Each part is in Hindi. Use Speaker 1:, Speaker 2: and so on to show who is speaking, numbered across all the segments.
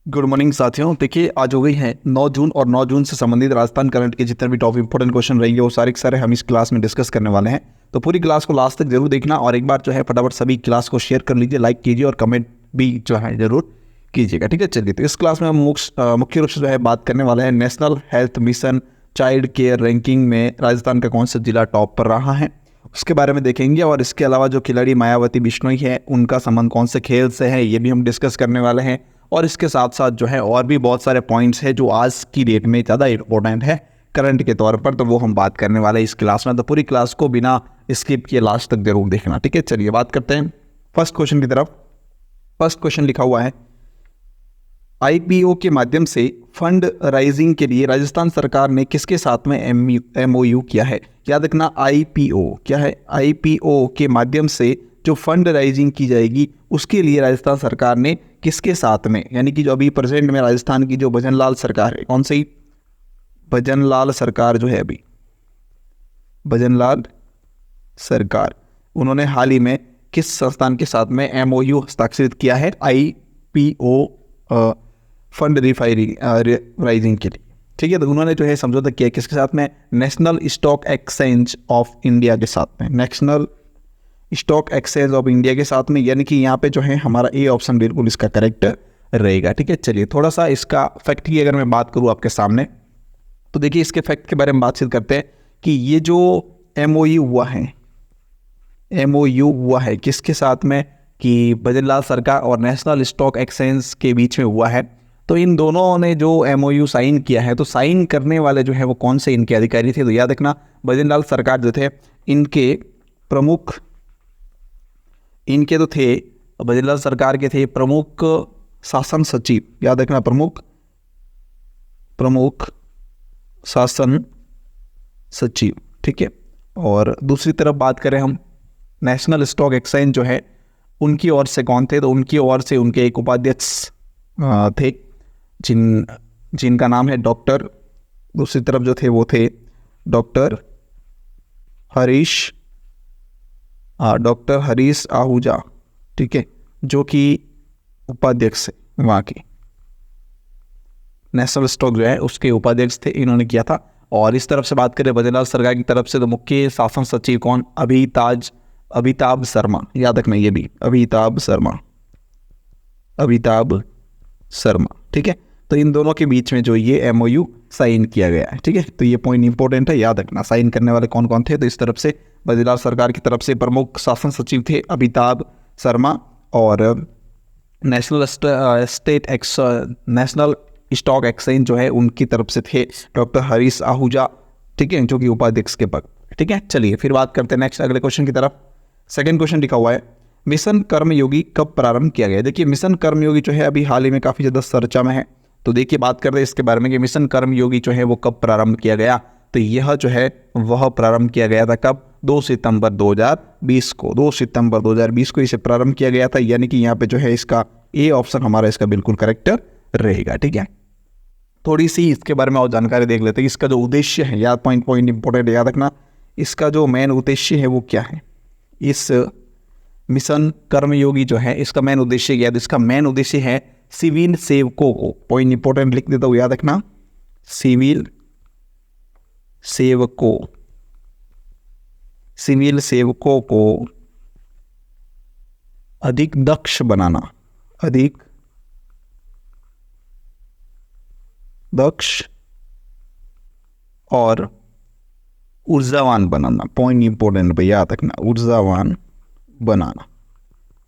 Speaker 1: गुड मॉर्निंग साथियों। देखिए, आज हो गई है 9 जून और 9 जून से संबंधित राजस्थान करंट के जितने भी टॉप इंपोर्टेंट क्वेश्चन रहेंगे वो सारे के सारे हम इस क्लास में डिस्कस करने वाले हैं। तो पूरी क्लास को लास्ट तक जरूर देखना और एक बार जो है फटाफट सभी क्लास को शेयर कर लीजिए, लाइक कीजिए और कमेंट भी जो है जरूर कीजिएगा। ठीक है, चलिए तो इस क्लास में हम मुख्य रूप से जो है बात करने वाले हैं national health mission child care ranking में राजस्थान का कौन सा जिला टॉप पर रहा है उसके बारे में देखेंगे। और इसके अलावा जो खिलाड़ी मायावती बिश्नोई है उनका संबंध कौन से खेल से है ये भी हम डिस्कस करने वाले हैं। और इसके साथ साथ जो है और भी बहुत सारे पॉइंट्स हैं जो आज की डेट में ज़्यादा इंपॉर्टेंट है करंट के तौर पर, तो वो हम बात करने वाले हैं इस क्लास में। तो पूरी क्लास को बिना स्किप किए लास्ट तक जरूर देखना। ठीक है, चलिए बात करते हैं फर्स्ट क्वेश्चन की तरफ। फर्स्ट क्वेश्चन लिखा हुआ है, आईपीओ के माध्यम से फंड राइजिंग के लिए राजस्थान सरकार ने किसके साथ में एमओयू किया है। याद रखना, आईपीओ क्या है। आईपीओ के माध्यम से जो फंड राइजिंग की जाएगी उसके लिए राजस्थान सरकार ने किसके साथ में, यानी कि जो अभी प्रेजेंट में राजस्थान की जो भजनलाल सरकार है, कौन सी भजनलाल सरकार जो है अभी भजनलाल सरकार, उन्होंने हाल ही में किस संस्थान के साथ में एमओयू हस्ताक्षरित किया है आईपीओ फंड राइजिंग के लिए। ठीक है, तो उन्होंने जो है समझौता किया किसके साथ में, national stock exchange of India के साथ में, national stock exchange of India के साथ में, यानी कि यहाँ पे जो है हमारा ए ऑप्शन बिल्कुल इसका करेक्ट रहेगा। ठीक है, चलिए थोड़ा सा इसका फैक्ट की अगर मैं बात करूँ आपके सामने, तो देखिए इसके फैक्ट के बारे में बातचीत करते हैं कि ये जो एमओयू हुआ है, एमओयू हुआ है किसके साथ में, कि भजनलाल सरकार और नेशनल स्टॉक एक्सचेंज के बीच में हुआ है। तो इन दोनों ने जो एमओयू साइन किया है, तो साइन करने वाले जो है वो कौन से इनके अधिकारी थे, तो याद रखना भजनलाल सरकार जो थे इनके प्रमुख, इनके तो थे भजनलाल सरकार के थे प्रमुख शासन सचिव। याद रखना, प्रमुख शासन सचिव। ठीक है, और दूसरी तरफ बात करें हम नेशनल स्टॉक एक्सचेंज जो है उनकी ओर से कौन थे, तो उनकी ओर से उनके एक उपाध्यक्ष थे जिनका नाम है डॉक्टर, दूसरी तरफ जो थे वो थे डॉक्टर हरीश आहूजा। ठीक है, जो कि उपाध्यक्ष है वहाँ के नेशनल स्टॉक जो है उसके उपाध्यक्ष थे, इन्होंने किया था। और इस तरफ से बात करें भजनलाल सरकार की तरफ से, तो मुख्य शासन सचिव कौन, अभिताभ शर्मा। याद रखना ये भी अभिताभ शर्मा। ठीक है, तो इन दोनों के बीच में जो ये एमओयू साइन किया गया है। ठीक है, तो ये पॉइंट इंपॉर्टेंट है, याद रखना साइन करने वाले कौन कौन थे। तो इस तरफ से भजनलाल सरकार की तरफ से प्रमुख शासन सचिव थे अभिताभ शर्मा, और नेशनल स्टॉक एक्सचेंज जो है उनकी तरफ से थे डॉक्टर हरीश आहूजा। ठीक है, जो कि उपाध्यक्ष के पद। ठीक है, चलिए फिर बात करते हैं नेक्स्ट अगले क्वेश्चन की तरफ। सेकंड क्वेश्चन लिखा हुआ है, मिशन कर्मयोगी कब प्रारंभ किया गया। देखिए मिशन कर्मयोगी जो है अभी हाल ही में काफ़ी ज़्यादा चर्चा में है, तो देखिए बात करते हैं इसके बारे में कि मिशन कर्मयोगी जो है वो कब प्रारंभ किया गया। तो यह जो है वह प्रारंभ किया गया था कब, 2 सितंबर 2020 को। 2 सितंबर 2020 को इसे प्रारंभ किया गया था, यानी कि यहाँ पे जो है इसका ए ऑप्शन हमारा इसका बिल्कुल करेक्ट रहेगा। ठीक है, थोड़ी सी इसके बारे में और जानकारी देख लेते हैं। इसका जो उद्देश्य है, याद पॉइंट इंपॉर्टेंट याद रखना, इसका जो मेन उद्देश्य है वो क्या है। इस मिशन कर्मयोगी जो है इसका मेन उद्देश्य क्या है, इसका मेन उद्देश्य है सिविल सेवकों को, पॉइंट इंपॉर्टेंट लिख देता हूँ याद रखना, सिविल सेवकों को अधिक दक्ष बनाना, अधिक दक्ष और ऊर्जावान बनाना। पॉइंट इंपॉर्टेंट भैया याद रखना, ऊर्जावान बनाना,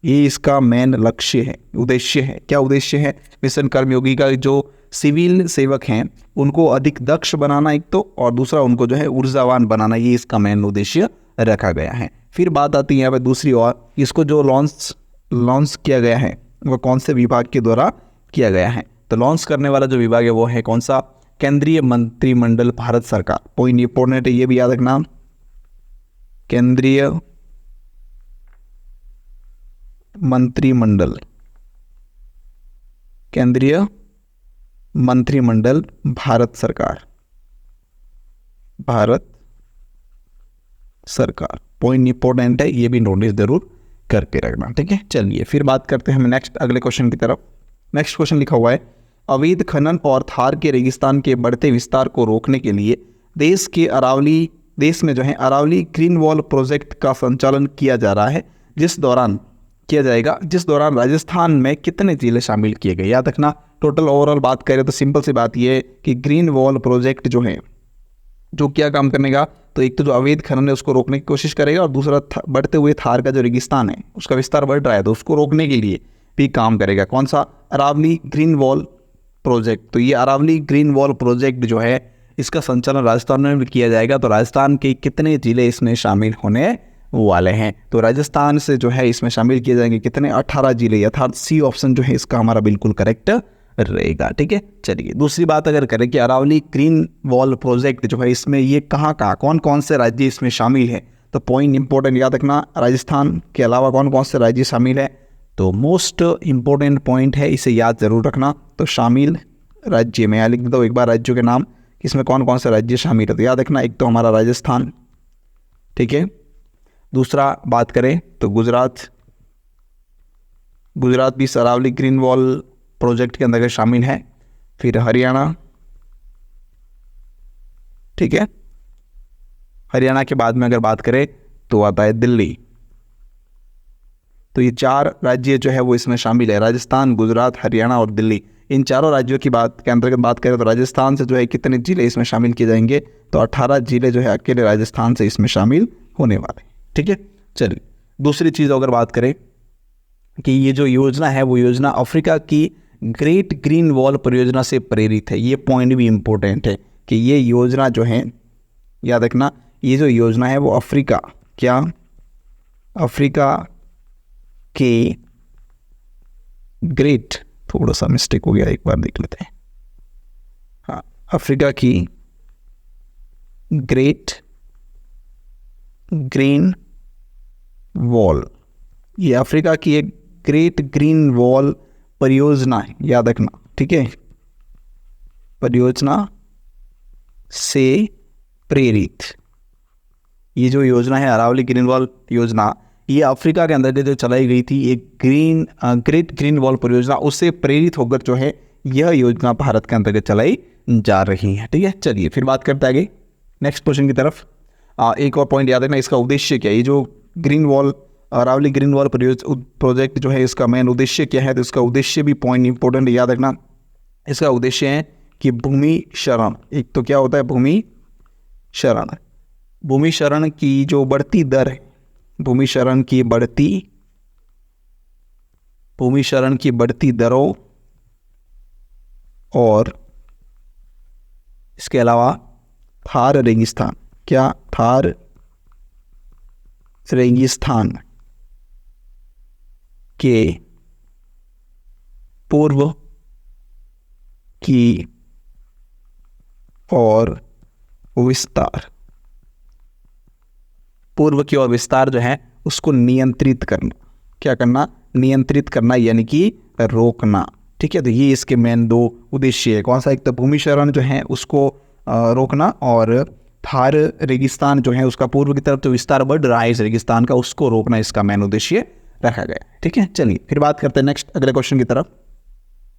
Speaker 1: ये इसका मेन लक्ष्य है, उद्देश्य है। क्या उद्देश्य है मिशन कर्मयोगी का, जो सिविल सेवक हैं उनको अधिक दक्ष बनाना एक तो, और दूसरा उनको जो है ऊर्जावान बनाना, ये इसका मेन उद्देश्य रखा गया है। फिर बात आती है यहाँ पे दूसरी ओर, इसको जो लॉन्च किया गया है वो कौन से विभाग के द्वारा किया गया है। तो लॉन्च करने वाला जो विभाग है वो है कौन सा, केंद्रीय मंत्रिमंडल भारत सरकार। पॉइंट इंपॉर्टेंट है ये भी याद रखना, केंद्रीय मंत्रिमंडल भारत सरकार। पॉइंट इंपॉर्टेंट है, ये भी नोटिस जरूर करके रखना। ठीक है, चलिए फिर बात करते हैं हम नेक्स्ट अगले क्वेश्चन की तरफ। नेक्स्ट क्वेश्चन लिखा हुआ है, अवैध खनन और थार के रेगिस्तान के बढ़ते विस्तार को रोकने के लिए देश में जो है अरावली ग्रीन वॉल प्रोजेक्ट का संचालन किया जा रहा है, जिस दौरान राजस्थान में कितने जिले शामिल किए गए। याद रखना, टोटल ओवरऑल बात करें तो सिंपल सी बात यह है कि ग्रीन वॉल प्रोजेक्ट जो है जो क्या काम करने तो एक तो जो अवैध खनन है उसको रोकने की कोशिश करेगा, और दूसरा बढ़ते हुए थार का जो रेगिस्तान है उसका विस्तार बढ़ रहा है तो उसको रोकने के लिए भी काम करेगा। कौन सा? Aravalli green wall project. तो ये अरावली ग्रीन वॉल प्रोजेक्ट जो है इसका संचालन राजस्थान में भी किया जाएगा। तो राजस्थान के कितने जिले इसमें शामिल होने वाले हैं? तो राजस्थान से जो है इसमें शामिल किए जाएंगे कितने? 18 जिले। अर्थात सी ऑप्शन जो है इसका हमारा बिल्कुल करेक्ट रहेगा। ठीक है, चलिए दूसरी बात अगर करें कि अरावली ग्रीन वॉल प्रोजेक्ट जो है इसमें ये कहाँ कौन कौन से राज्य इसमें शामिल है, तो पॉइंट इंपॉर्टेंट याद रखना, राजस्थान के अलावा कौन कौन से राज्य शामिल है, तो मोस्ट इंपॉर्टेंट पॉइंट है, इसे याद जरूर रखना। तो शामिल राज्य में लिख देता हूँ एक बार राज्यों के नाम, इसमें कौन कौन से राज्य शामिल है, तो याद रखना एक तो हमारा राजस्थान, ठीक है, दूसरा बात करें तो गुजरात भी इस अरावली ग्रीन वॉल प्रोजेक्ट के अंदर शामिल है। फिर हरियाणा, ठीक है, हरियाणा के बाद में अगर बात करें तो आता है दिल्ली। तो ये 4 राज्य जो है वो इसमें शामिल है, राजस्थान, गुजरात, हरियाणा और दिल्ली। इन चारों राज्यों की बात के अंतर्गत बात करें तो राजस्थान से जो है कितने जिले इसमें शामिल किए जाएंगे, तो 18 जिले जो है अकेले राजस्थान से इसमें शामिल होने वाले। ठीक है, चलिए दूसरी चीज़ अगर बात करें कि ये जो योजना है वो योजना अफ्रीका की ग्रेट ग्रीन वॉल परियोजना से प्रेरित है। ये पॉइंट भी इंपॉर्टेंट है कि ये योजना जो है, याद रखना, ये जो योजना है वो अफ्रीका के ग्रेट, थोड़ा सा मिस्टेक हो गया, एक बार देख लेते हैं। हाँ, अफ्रीका की ग्रेट ग्रीन वॉल, ये अफ्रीका की एक ग्रेट ग्रीन वॉल परियोजना है, याद रखना। ठीक है, परियोजना से प्रेरित ये जो योजना है अरावली ग्रीन वॉल योजना, ये अफ्रीका के अंदर जो चलाई गई थी एक ग्रेट ग्रीन वॉल परियोजना, उससे प्रेरित होकर जो है यह योजना भारत के अंतर्गत चलाई जा रही है। ठीक है, चलिए फिर बात करते हैं आगे नेक्स्ट क्वेश्चन की तरफ। एक और पॉइंट याद रखना, इसका उद्देश्य क्या है, ये जो green wall Aravalli green wall project जो है इसका मेन उद्देश्य क्या है, तो इसका उद्देश्य भी पॉइंट इंपॉर्टेंट याद रखना। इसका उद्देश्य है कि भूमि शरण, एक तो क्या होता है भूमि शरण की जो बढ़ती दर है, भूमि शरण की बढ़ती दरों और इसके अलावा थार रेगिस्तान के पूर्व की ओर विस्तार जो है उसको नियंत्रित करना। क्या करना? नियंत्रित करना, यानी कि रोकना। ठीक है, तो ये इसके मेन 2 उद्देश्य है। कौन सा? एक तो भूमि शरण जो है उसको रोकना, और थार रेगिस्तान जो है उसका पूर्व की तरफ जो विस्तार बढ़ रहा है इस रेगिस्तान का, उसको रोकना इसका मेन उद्देश्य रखा गया। ठीक है, चलिए फिर बात करते हैं नेक्स्ट अगले क्वेश्चन की तरफ।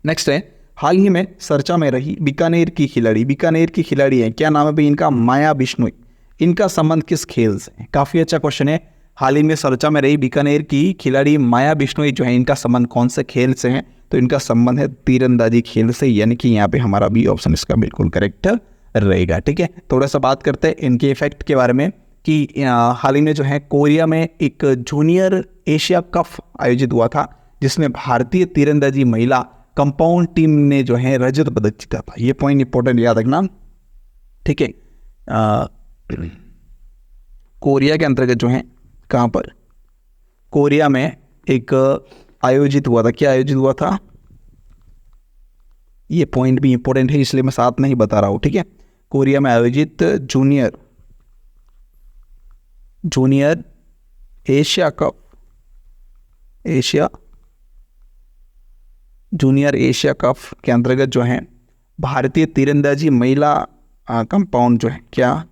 Speaker 1: नेक्स्ट है, हाल ही में चर्चा में रही बीकानेर की खिलाड़ी है, क्या नाम है भाई इनका? माया बिश्नोई। इनका संबंध किस खेल से? काफी अच्छा क्वेश्चन है। हाल ही में चर्चा में रही बीकानेर की खिलाड़ी माया बिश्नोई जो है, इनका संबंध कौन से खेल से है? तो इनका संबंध है तीरंदाजी खेल से, यानी कि यहाँ पे हमारा बी ऑप्शन इसका बिल्कुल करेक्ट रहेगा। ठीक है, थोड़ा सा बात करते हैं इनके इफेक्ट के बारे में कि हाल ही में जो है कोरिया में एक जूनियर एशिया कप आयोजित हुआ था, जिसमें भारतीय तीरंदाजी महिला कंपाउंड टीम ने जो है रजत पदक जीता था। ये पॉइंट इंपॉर्टेंट याद रखना। ठीक है, कोरिया के अंतर्गत जो है, कहाँ पर? कोरिया में एक आयोजित हुआ था। क्या आयोजित हुआ था? ये पॉइंट भी इंपॉर्टेंट है, इसलिए मैं साथ में ही बता रहा हूं। ठीक है, कोरिया में आयोजित जूनियर एशिया कप के अंतर्गत जो है भारतीय तीरंदाजी महिला कंपाउंड जो है, क्या?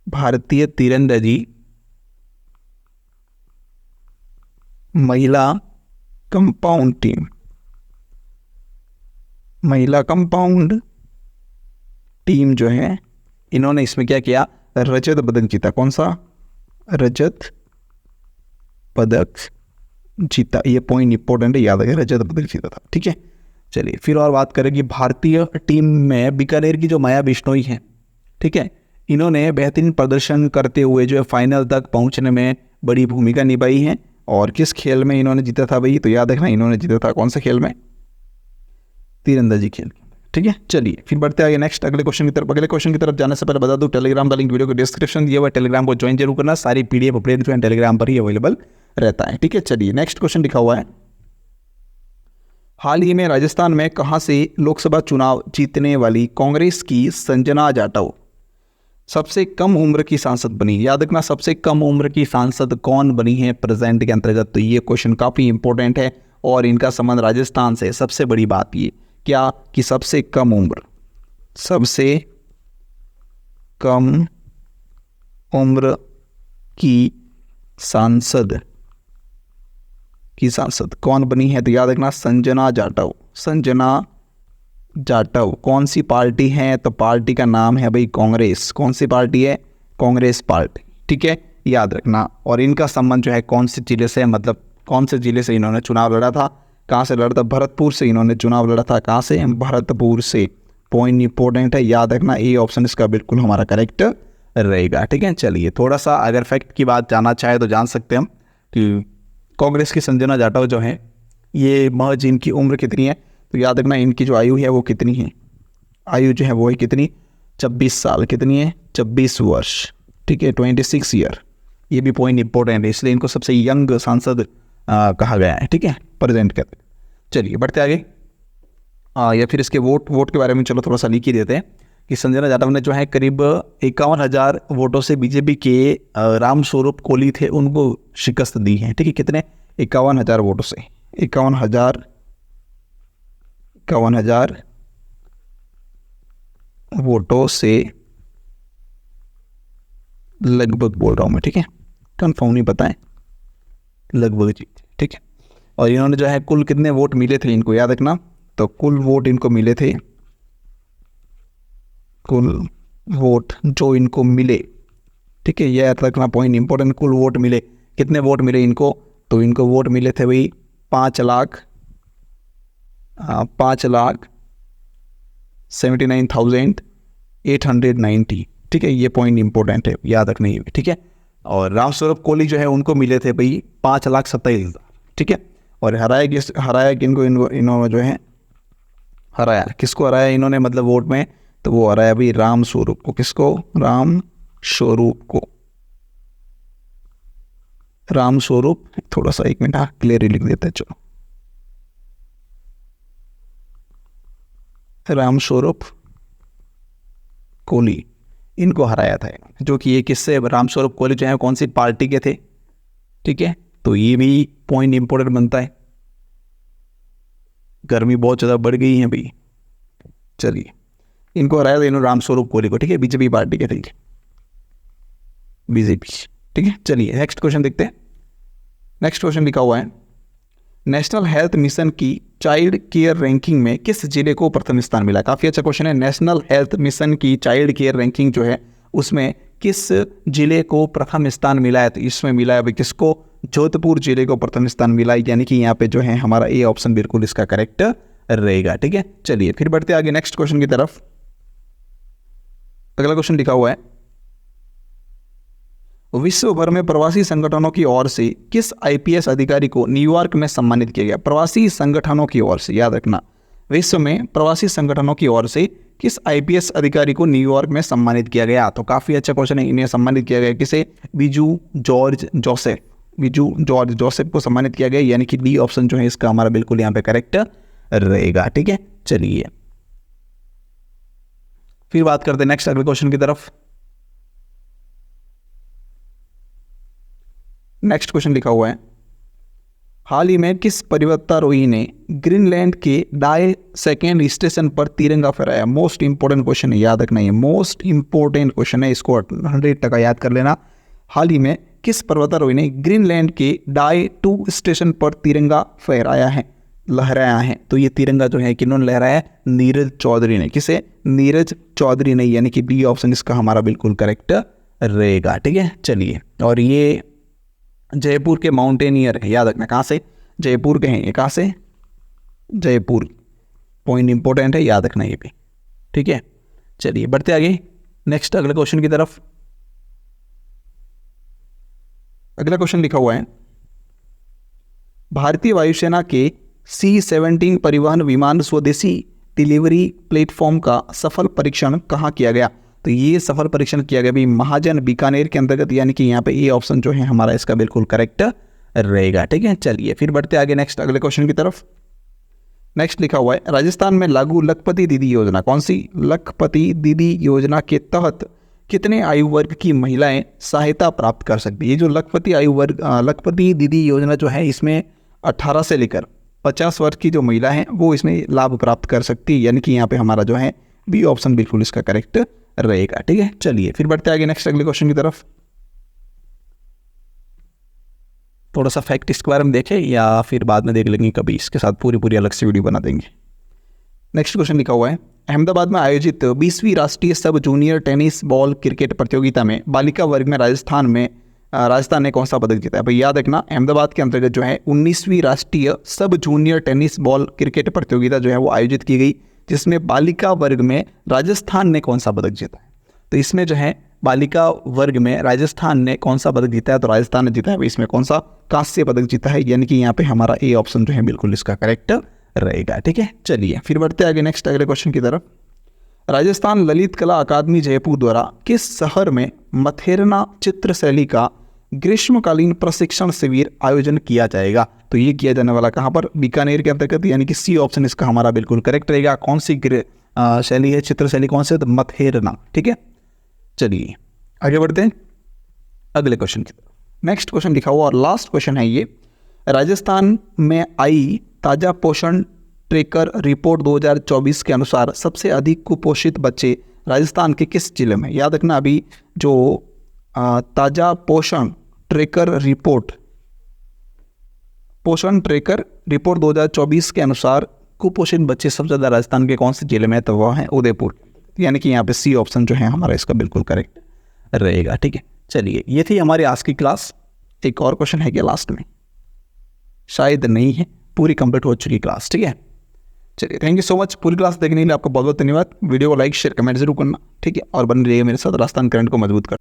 Speaker 1: भारतीय तीरंदाजी महिला कंपाउंड टीम, महिला कंपाउंड टीम जो है, इन्होंने इसमें क्या किया, रजत पदक जीता। कौन सा? रजत पदक जीता। ये पॉइंट इंपॉर्टेंट है, याद रखिए, रजत पदक जीता था। ठीक है, चलिए फिर और बात करें कि भारतीय टीम में बीकानेर की जो माया बिश्नोई है, ठीक है, इन्होंने बेहतरीन प्रदर्शन करते हुए जो है फाइनल तक पहुंचने में बड़ी भूमिका निभाई है। और किस खेल में इन्होंने जीता था भाई? तो याद रखना, इन्होंने जीता था कौन से खेल में? तीरंदाजी खेल। ठीक है, चलिए फिर बढ़ते आगे नेक्स्ट अगले क्वेश्चन की तरफ। अगले क्वेश्चन की तरफ जाने से पहले बता दूं, टेलीग्राम का लिंक वीडियो को डिस्क्रिप्शन दिया हुआ है, टेलीग्राम को ज्वाइन जरूर करना। सारी पीडीएफ अपडेट जो है टेलीग्राम पर ही अवेलेबल रहता है। ठीक है, चलिए नेक्स्ट क्वेश्चन लिखा हुआ है, हाल ही में राजस्थान में कहां से लोकसभा चुनाव जीतने वाली कांग्रेस की संजना जाटव सबसे कम उम्र की सांसद बनी? याद रखना, सबसे कम उम्र की सांसद कौन बनी है प्रेजेंट के अंतर्गत? तो ये क्वेश्चन काफी इंपॉर्टेंट है और इनका संबंध राजस्थान से। सबसे बड़ी बात ये क्या कि सबसे कम उम्र, सबसे कम उम्र की सांसद कौन बनी है? तो याद रखना, संजना जाटव। संजना जाटव कौन सी पार्टी है? तो पार्टी का नाम है भाई कांग्रेस। कौन सी पार्टी है? कांग्रेस पार्टी। ठीक है, याद रखना। और इनका संबंध जो है कौन से जिले से, मतलब कौन से जिले से इन्होंने चुनाव लड़ा था? कहाँ से लड़ा था? भरतपुर से इन्होंने चुनाव लड़ा था। कहाँ से? भरतपुर से। पॉइंट इंपॉर्टेंट है, याद रखना, ए ऑप्शन इसका बिल्कुल हमारा करेक्ट रहेगा। ठीक है, चलिए थोड़ा सा अगर फैक्ट की बात जानना चाहे तो जान सकते हैं हम कि कांग्रेस की संजना जाटव जो है, ये महज इनकी उम्र कितनी है? तो याद रखना, इनकी जो आयु है वो कितनी है? आयु जो है वो है कितनी? 26 साल। कितनी है? 26 वर्ष। ठीक है, 26 ईयर। ये भी पॉइंट इंपॉर्टेंट है, इसलिए इनको सबसे यंग सांसद कहा गया है। ठीक है, प्रेजेंट के। चलिए बढ़ते आगे। या फिर इसके वोट के बारे में चलो थोड़ा सा लिख ही देते हैं कि संजना जाटव ने जो है करीब 51,000 वोटों से बीजेपी के रामस्वरूप कोली थे उनको शिकस्त दी है। ठीक है, कितने? 51,000 वोटों से। 51,000 वोटों से लगभग बोल रहा हूं मैं। ठीक है, कंफर्म नहीं पता है, लगभग जी। ठीक है, और इन्होंने जो है कुल कितने वोट मिले थे इनको? याद रखना, तो कुल वोट इनको मिले थे, कुल वोट जो इनको मिले। ठीक है, यह याद रखना, पॉइंट इंपॉर्टेंट। कुल वोट मिले, कितने वोट मिले इनको? तो इनको वोट मिले थे भाई 5,79,890। ठीक है, ये पॉइंट इंपॉर्टेंट है, याद रखना ये भी। ठीक है, और रामस्वरूप कोली जो है उनको मिले थे भाई 5,27,000। ठीक है, और हराया किनको? इन्होंने जो है हराया, किसको हराया इन्होंने मतलब वोट में? तो वो हराया भाई रामस्वरूप को। किसको? रामस्वरूप को। रामस्वरूप, थोड़ा सा एक मिनट क्लियरली लिख देते हैं, चलो। रामस्वरूप कोली, इनको हराया था, जो कि ये किससे? रामस्वरूप कोली जो है कौन सी पार्टी के थे? ठीक है, तो ये भी पॉइंट इंपॉर्टेंट बनता है। गर्मी बहुत ज़्यादा बढ़ गई है भाई। चलिए, इनको हराया था इन्होंने रामस्वरूप कोली को। ठीक है, बीजेपी पार्टी के थे, बीजेपी। ठीक है, चलिए नेक्स्ट क्वेश्चन देखते हैं। नेक्स्ट क्वेश्चन लिखा हुआ है, नेशनल हेल्थ मिशन की चाइल्ड केयर रैंकिंग में किस जिले को प्रथम स्थान मिला? काफ़ी अच्छा क्वेश्चन है। नेशनल हेल्थ मिशन की चाइल्ड केयर रैंकिंग जो है उसमें किस जिले को प्रथम स्थान मिला है? तो इसमें मिला है भाई किसको? जोधपुर जिले को प्रथम स्थान मिला है, यानी कि यहाँ पे जो है हमारा ए ऑप्शन बिल्कुल इसका करेक्ट रहेगा। ठीक है, चलिए फिर बढ़ते आगे नेक्स्ट क्वेश्चन की तरफ। अगला क्वेश्चन लिखा हुआ है, विश्व भर में प्रवासी संगठनों की ओर से किस आईपीएस अधिकारी को न्यूयॉर्क में सम्मानित किया गया? प्रवासी संगठनों की ओर से, याद रखना, विश्व में प्रवासी संगठनों की ओर से किस आईपीएस अधिकारी को न्यूयॉर्क में सम्मानित किया गया? तो काफी अच्छा क्वेश्चन है। इन्हें सम्मानित किया गया किसे? बिजू जॉर्ज जोसेफ को सम्मानित किया गया, यानी कि डी ऑप्शन जो है इसका हमारा बिल्कुल यहाँ पे करेक्ट रहेगा। ठीक है, चलिए फिर बात करते हैं नेक्स्ट अगले क्वेश्चन की तरफ। नेक्स्ट क्वेश्चन लिखा हुआ है, हाल ही में किस पर्वतारोही ने ग्रीनलैंड के डाई सेकेंड स्टेशन पर तिरंगा फहराया? मोस्ट इंपोर्टेंट क्वेश्चन है, याद रखना, ये मोस्ट इंपोर्टेंट क्वेश्चन है, इसको 100% याद कर लेना। हाल ही में किस पर्वतारोही ने ग्रीनलैंड के डाई 2 स्टेशन पर तिरंगा फहराया है, लहराया है? तो ये तिरंगा जो है किन्होंने लहराया है? नीरज चौधरी ने। किसे? नीरज चौधरी ने, यानी कि बी ऑप्शन इसका हमारा बिल्कुल करेक्ट रहेगा। ठीक है, चलिए। और ये जयपुर के माउंटेनियर है, याद रखना। कहाँ से? जयपुर के हैं ये। कहाँ से? जयपुर। पॉइंट इंपॉर्टेंट है, याद रखना ये भी। ठीक है, चलिए बढ़ते आगे नेक्स्ट अगले क्वेश्चन की तरफ। अगला क्वेश्चन लिखा हुआ है, भारतीय वायुसेना के C-17 परिवहन विमान स्वदेशी डिलीवरी प्लेटफॉर्म का सफल परीक्षण कहाँ किया गया? तो ये सफल परीक्षण किया गया भी महाजन बीकानेर के अंतर्गत, यानी कि यहाँ पे ये ऑप्शन जो है हमारा इसका बिल्कुल करेक्ट रहेगा। ठीक है, चलिए फिर बढ़ते आगे नेक्स्ट अगले क्वेश्चन की तरफ। नेक्स्ट लिखा हुआ है, राजस्थान में लागू लखपति दीदी योजना, कौन सी? लखपति दीदी योजना के तहत कितने आयु वर्ग की महिलाएं सहायता प्राप्त कर सकती है? ये जो लखपति दीदी योजना जो है, इसमें 18 से लेकर 50 वर्ष की जो महिला हैं वो इसमें लाभ प्राप्त कर सकती है, यानी कि यहाँ पे हमारा जो है बी ऑप्शन बिल्कुल इसका करेक्ट रहेगा। ठीक है, चलिए फिर बढ़ते आगे नेक्स्ट अगले क्वेश्चन की तरफ। थोड़ा सा फैक्ट इसके बारे में देखें या फिर बाद में देख लेंगे, कभी इसके साथ पूरी अलग से वीडियो बना देंगे। नेक्स्ट क्वेश्चन लिखा हुआ है, अहमदाबाद में आयोजित 20वीं राष्ट्रीय सब जूनियर टेनिस बॉल क्रिकेट प्रतियोगिता में बालिका वर्ग में राजस्थान ने कौन सा पदक जीता है? भाई याद रखना, अहमदाबाद के अंतर्गत जो है 19वीं राष्ट्रीय सब जूनियर टेनिस बॉल क्रिकेट प्रतियोगिता जो है वो आयोजित की गई, जिसमें बालिका वर्ग में राजस्थान ने कौन सा पदक जीता है? तो इसमें जो है बालिका वर्ग में राजस्थान ने कौन सा पदक जीता है? तो राजस्थान ने जीता है। इसमें कौन सा? कांस्य पदक जीता है, यानी कि यहाँ पे हमारा ए ऑप्शन जो है बिल्कुल इसका करेक्ट रहेगा। ठीक है, चलिए फिर बढ़ते आगे नेक्स्ट अगले क्वेश्चन की तरफ। राजस्थान ललित कला अकादमी जयपुर द्वारा किस शहर में मथेरना चित्र शैली का ग्रीष्मकालीन प्रशिक्षण शिविर आयोजन किया जाएगा? तो ये किया जाने वाला कहाँ पर? बीकानेर के अंतर्गत, यानी कि सी ऑप्शन इसका हमारा बिल्कुल करेक्ट रहेगा। कौन सी शैली है, चित्र शैली कौन से? तो मथेरना। ठीक है, चलिए आगे बढ़ते हैं अगले क्वेश्चन की तरफ। नेक्स्ट क्वेश्चन लिखा हुआ और लास्ट क्वेश्चन है ये, राजस्थान में आई ताजा पोषण ट्रैकर रिपोर्ट 2024 के अनुसार सबसे अधिक कुपोषित बच्चे राजस्थान के किस जिले में? याद रखना, अभी जो ताजा पोषण ट्रैकर रिपोर्ट 2024 के अनुसार कुपोषित बच्चे सबसे ज़्यादा राजस्थान के कौन से जिले में? तो वह है उदयपुर, यानी कि यहाँ पे सी ऑप्शन जो है हमारा इसका बिल्कुल करेक्ट रहेगा। ठीक है, चलिए ये थी हमारी आज की क्लास। एक और क्वेश्चन है क्या लास्ट में? शायद नहीं है, पूरी कंप्लीट हो चुकी क्लास। ठीक है, चलिए थैंक यू सो मच। पूरी क्लास देखने के लिए आपका बहुत बहुत धन्यवाद। वीडियो को लाइक शेयर कमेंट जरूर करना। ठीक है, और बने रहिए मेरे साथ राजस्थान करंट को मजबूत कर।